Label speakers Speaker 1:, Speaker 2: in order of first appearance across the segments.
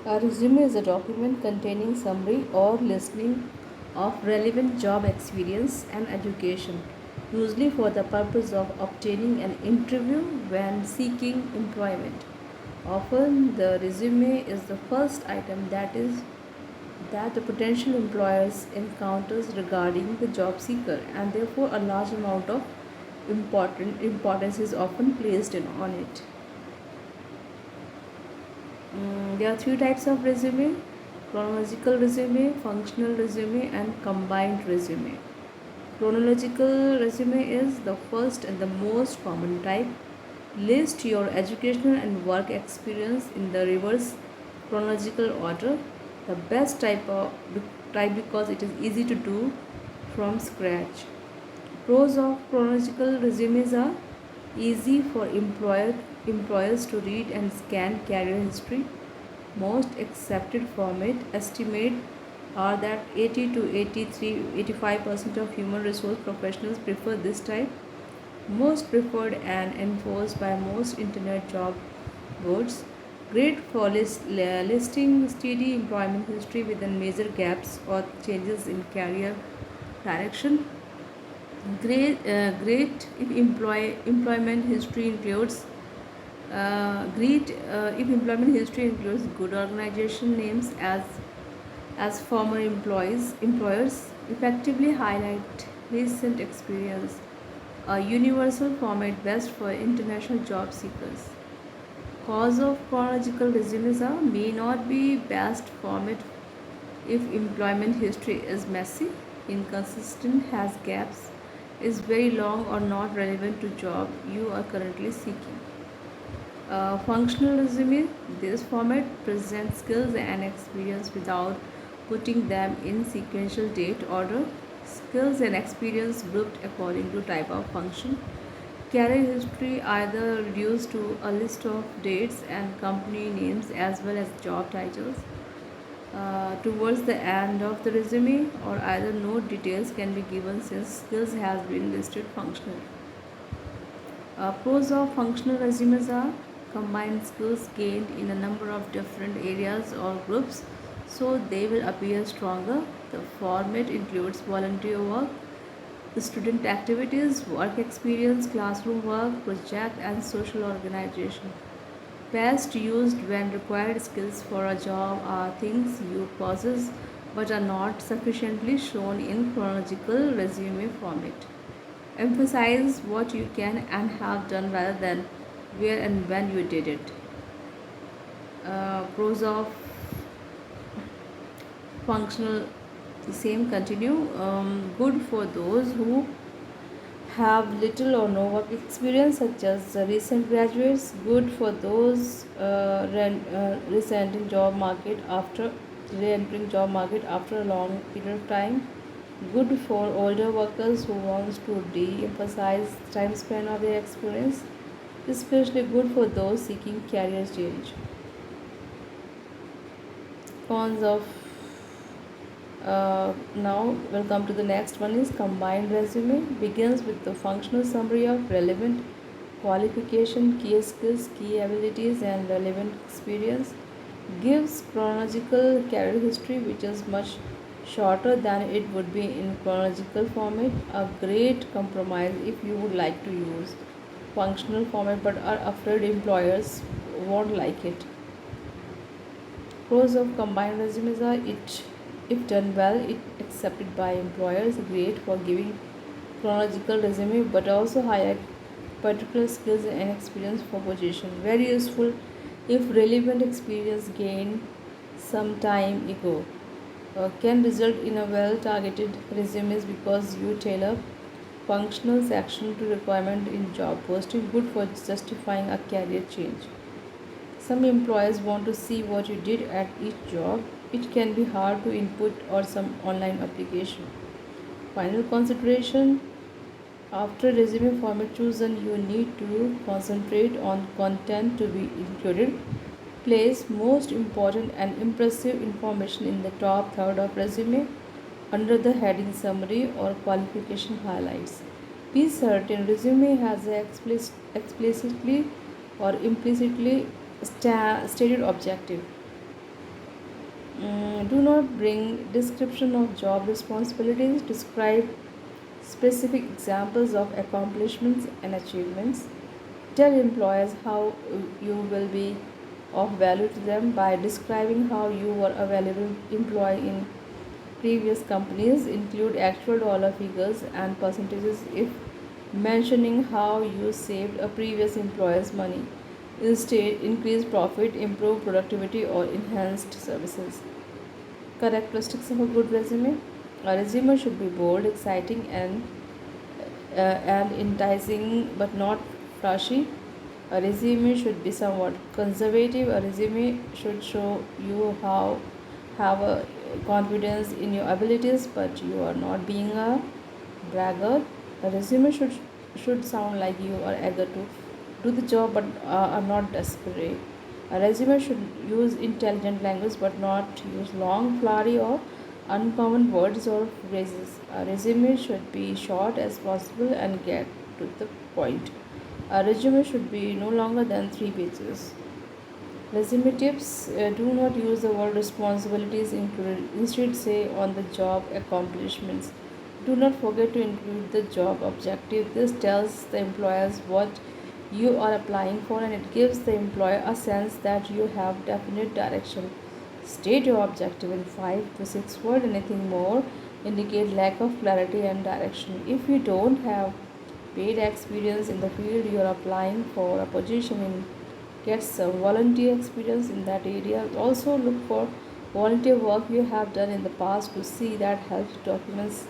Speaker 1: A resume is a document containing summary or listing of relevant job experience and education, usually for the purpose of obtaining an interview when seeking employment. Often the resume is the first item that the potential employers encounters regarding the job seeker, and therefore a large amount of importance is often placed on it. There are three types of resume: chronological resume, functional resume, and combined resume. Chronological resume is the first and the most common type. List your educational and work experience in the reverse chronological order. The best type because it is easy to do from scratch. Pros of chronological resumes are easy for employers to read and scan career history. Most accepted format estimate are that 80 to 85% of human resource professionals prefer this type. Most preferred and enforced by most internet job boards. Great for listing steady employment history within major gaps or changes in career direction. Great if employment history includes good organization names as former employers effectively highlight recent experience. A universal format best for international job seekers. Cause of chronological resumes are may not be best format if employment history is messy, inconsistent, has gaps, is very long or not relevant to job you are currently seeking. Functional resume. This format presents skills and experience without putting them in sequential date order. Skills and experience grouped according to type of function. Career history either reduced to a list of dates and company names as well as job titles. Towards the end of the resume, or either no details can be given since skills has been listed functionally. Pros of functional resumes are combined skills gained in a number of different areas or groups, so they will appear stronger. The format includes volunteer work, student activities, work experience, classroom work, project, and social organization. Best used when required skills for a job are things you possess but are not sufficiently shown in chronological resume format. Emphasize what you can and have done rather than where and when you did it. Pros of functional, the same continue. Good for those who have little or no work experience, such as recent graduates. Good for those recent job market after re-entering job market after a long period of time. Good for older workers who wants to de-emphasize time span of their experience. Especially good for those seeking career change. Cons of now we'll come to the next one is combined resume. Begins with the functional summary of relevant qualification, key skills, key abilities, and relevant experience. Gives chronological career history, which is much shorter than it would be in chronological format. A great compromise if you would like to use functional format but are afraid employers won't like it. Pros of combined resumes are it if done well, it accepted by employers, great for giving chronological resume but also highlight particular skills and experience for position. Very useful if relevant experience gained some time ago. Can result in a well targeted resumes because you tailor functional section to requirement in job posting. Good for justifying a career change. Some employers want to see what you did at each job. It can be hard to input or some online application. Final consideration: after resume format chosen, you need to concentrate on content to be included. Place most important and impressive information in the top third of resume under the heading summary or qualification highlights. Be certain resume has a explicitly or implicitly stated objective. Do not bring description of job responsibilities. Describe specific examples of accomplishments and achievements. Tell employers how you will be of value to them by describing how you were a valuable employee in previous companies. Include actual dollar figures and percentages if mentioning how you saved a previous employer's money. Instead, increase profit, improve productivity, or enhanced services. Characteristics of a good resume. A resume should be bold, exciting, and enticing but not flashy. A resume should be somewhat conservative. A resume should show you how have a confidence in your abilities, but you are not being a braggart. A resume should sound like you are eager to do the job, but are not desperate. A resume should use intelligent language, but not use long, flowery, or uncommon words or phrases. A resume should be short as possible and get to the point. A resume should be no longer than 3 pages. Resume tips. Do not use the word responsibilities included. Instead, say on the job accomplishments. Do not forget to include the job objective. This tells the employers what you are applying for and it gives the employer a sense that you have definite direction. State your objective in 5 to 6 words. Anything more indicate lack of clarity and direction. If you don't have paid experience in the field you are applying for, a position in get some volunteer experience in that area. Also look for volunteer work you have done in the past to see that helps documents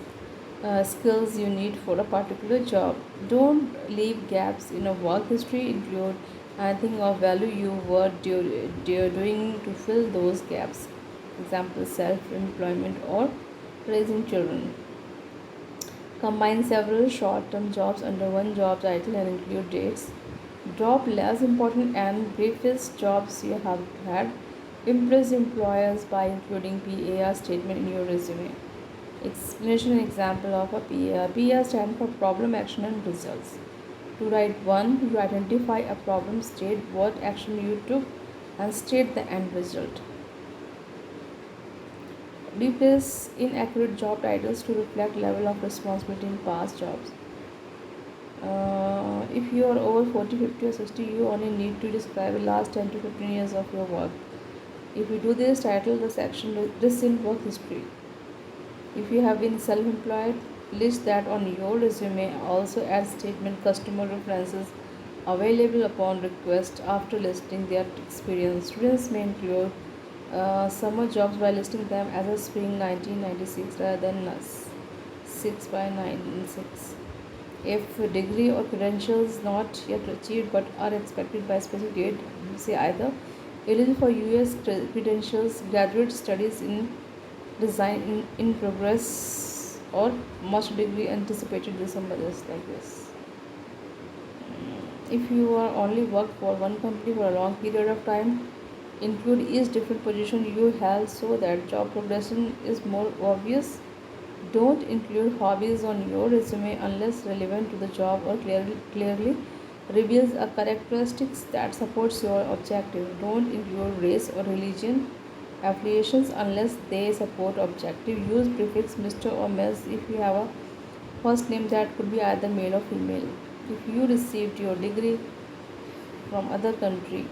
Speaker 1: skills you need for a particular job. Don't leave gaps in a work history. Include anything of value you were doing to fill those gaps. Example, self-employment or raising children. Combine several short-term jobs under one job title and include dates. Drop less important and briefest jobs you have had. Impress employers by including PAR statement in your resume. Explanation and example of a PAR. PAR stands for problem, action, and results. To write one, you identify a problem, state what action you took, and state the end result. Replace inaccurate job titles to reflect level of responsibility in past jobs. If you are over 40, 50, or 60, you only need to describe the last 10 to 15 years of your work. If you do this, title the section recent work history. If you have been self-employed, list that on your resume. Also add statement customer references available upon request after listing their experience. Students may include summer jobs by listing them as a spring 1996 rather than 6 by 96. If degree or credentials not yet achieved but are expected by specific date, say either eligible for US credentials, graduate studies in design in progress, or master degree anticipated December, just like this. If you are only worked for one company for a long period of time, include each different position you held so that job progression is more obvious. Don't include hobbies on your resume unless relevant to the job or clearly reveals a characteristics that supports your objective. Don't include race or religion affiliations unless they support objective. Use prefix Mr. or Ms. if you have a first name that could be either male or female. If you received your degree from other country,